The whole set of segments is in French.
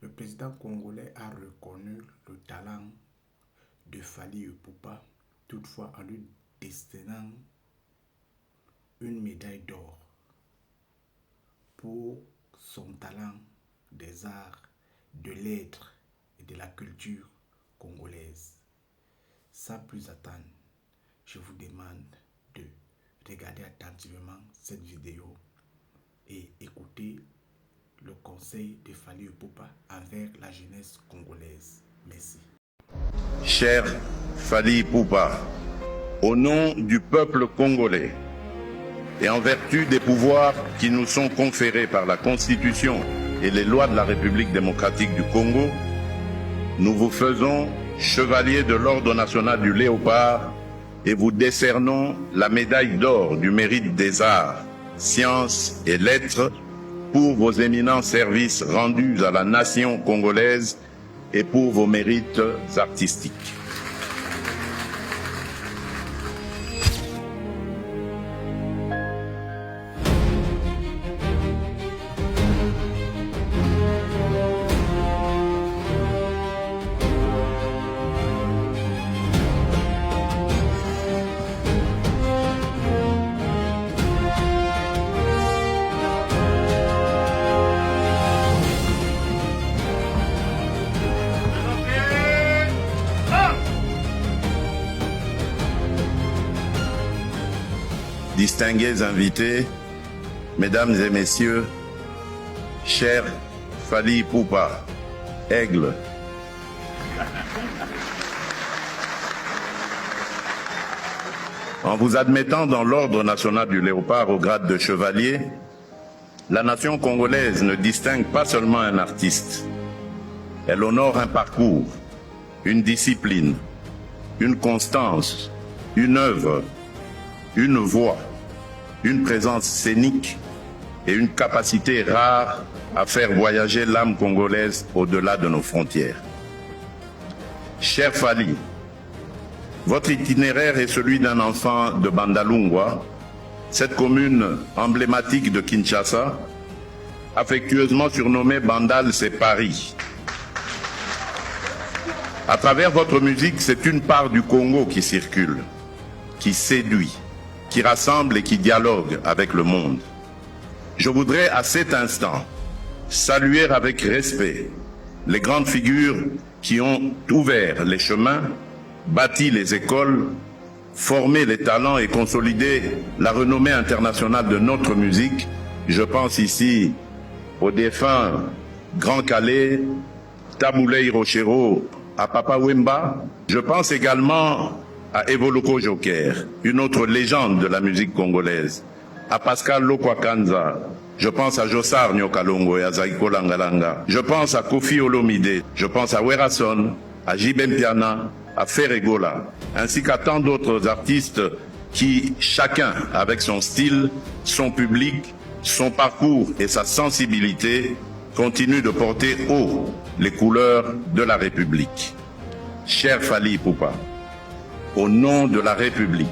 Le président congolais a reconnu le talent de Fally Ipupa, toutefois en lui destinant une médaille d'or pour son talent des arts, de lettres et de la culture congolaise. Sans plus attendre, je vous demande de regarder attentivement cette vidéo et écouter le conseil de Fally Ipupa envers la jeunesse congolaise. Merci. Cher Fally Ipupa, au nom du peuple congolais et en vertu des pouvoirs qui nous sont conférés par la Constitution et les lois de la République démocratique du Congo, nous vous faisons chevalier de l'Ordre national du Léopard et vous décernons la médaille d'or du mérite des arts, sciences et lettres pour vos éminents services rendus à la nation congolaise et pour vos mérites artistiques. Distingués invités, mesdames et messieurs, cher Fally Ipupa, aigle. En vous admettant dans l'Ordre national du Léopard au grade de chevalier, la nation congolaise ne distingue pas seulement un artiste. Elle honore un parcours, une discipline, une constance, une œuvre, une voix, une présence scénique et une capacité rare à faire voyager l'âme congolaise au-delà de nos frontières. Cher Fally, votre itinéraire est celui d'un enfant de Bandalungwa, cette commune emblématique de Kinshasa, affectueusement surnommée Bandal, c'est Paris. À travers votre musique, c'est une part du Congo qui circule, qui séduit, qui rassemble et qui dialogue avec le monde. Je voudrais à cet instant saluer avec respect les grandes figures qui ont ouvert les chemins, bâti les écoles, formé les talents et consolidé la renommée internationale de notre musique. Je pense ici au défunt Grand Calais, Taboulei Rochero, à Papa Wemba. Je pense également à Evoloko Joker, une autre légende de la musique congolaise, à Pascal Lokwakanza, je pense à Jossar Nyokalongo et à Zaiko Langalanga, je pense à Kofi Olomide, je pense à Werason, à Jibem Piana, à Ferregola, ainsi qu'à tant d'autres artistes qui, chacun avec son style, son public, son parcours et sa sensibilité, continuent de porter haut les couleurs de la République. Cher Fally Ipupa, au nom de la République,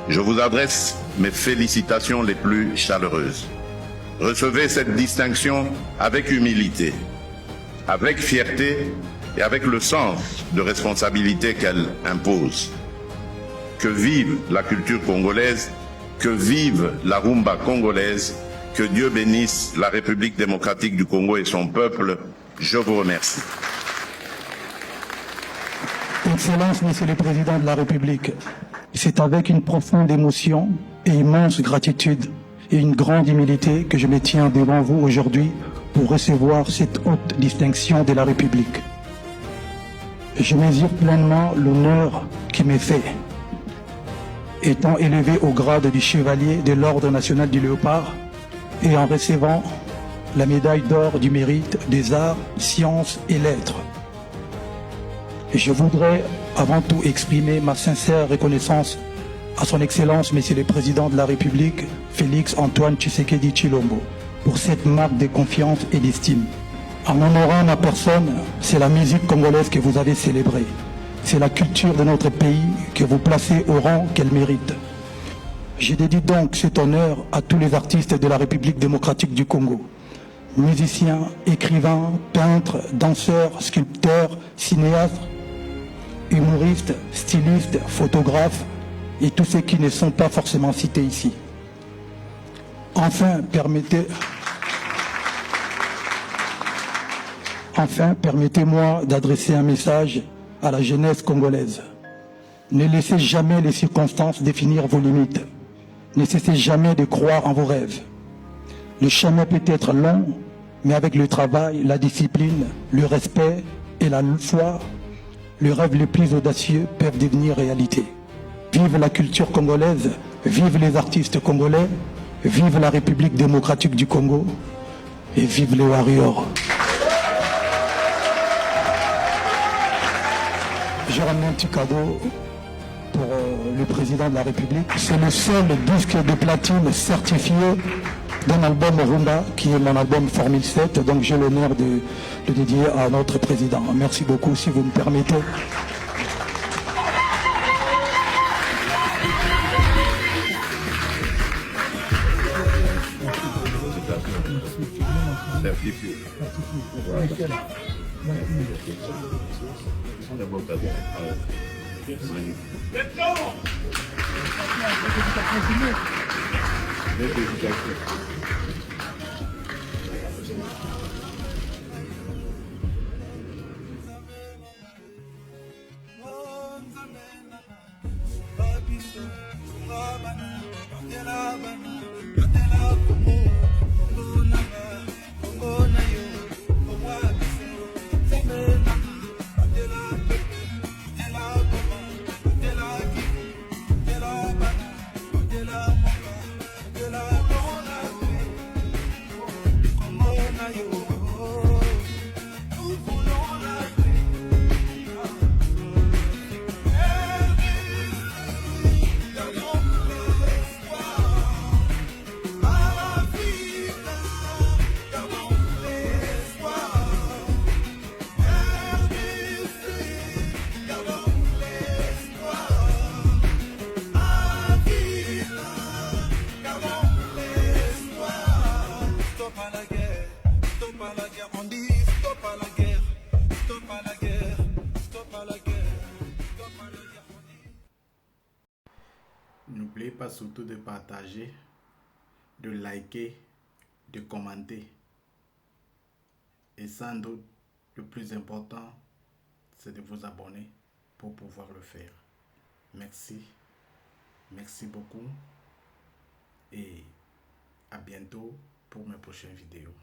je vous adresse mes félicitations les plus chaleureuses. Recevez cette distinction avec humilité, avec fierté et avec le sens de responsabilité qu'elle impose. Que vive la culture congolaise, que vive la rumba congolaise, que Dieu bénisse la République démocratique du Congo et son peuple. Je vous remercie. Excellence, Monsieur le Président de la République, c'est avec une profonde émotion et immense gratitude et une grande humilité que je me tiens devant vous aujourd'hui pour recevoir cette haute distinction de la République. Je mesure pleinement l'honneur qui m'est fait, étant élevé au grade du chevalier de l'Ordre national du Léopard et en recevant la médaille d'or du mérite des arts, sciences et lettres. Je voudrais avant tout exprimer ma sincère reconnaissance à son Excellence, Monsieur le Président de la République, Félix Antoine Tshisekedi Tshilombo, pour cette marque de confiance et d'estime. En honorant ma personne, c'est la musique congolaise que vous avez célébrée. C'est la culture de notre pays que vous placez au rang qu'elle mérite. Je dédie donc cet honneur à tous les artistes de la République démocratique du Congo. musiciens, écrivains, peintres, danseurs, sculpteurs, cinéastes, humoristes, stylistes, photographes et tous ceux qui ne sont pas forcément cités ici. Enfin, permettez-moi d'adresser un message à la jeunesse congolaise. Ne laissez jamais les circonstances définir vos limites. Ne cessez jamais de croire en vos rêves. Le chemin peut être long, mais avec le travail, la discipline, le respect et la foi, les rêves les plus audacieux peuvent devenir réalité. Vive la culture congolaise, vive les artistes congolais, vive la République démocratique du Congo et vive les warriors. Je ramène un petit cadeau pour le président de la République. C'est le seul disque de platine certifié d'un album Rumba, qui est mon album Formule 7. Donc j'ai l'honneur de le dédier à notre président. Merci beaucoup, si vous me permettez. N'oubliez pas surtout de partager, de liker, de commenter. Et sans doute, le plus important, c'est de vous abonner pour pouvoir le faire. Merci. Merci beaucoup. Et à bientôt pour mes prochaines vidéos.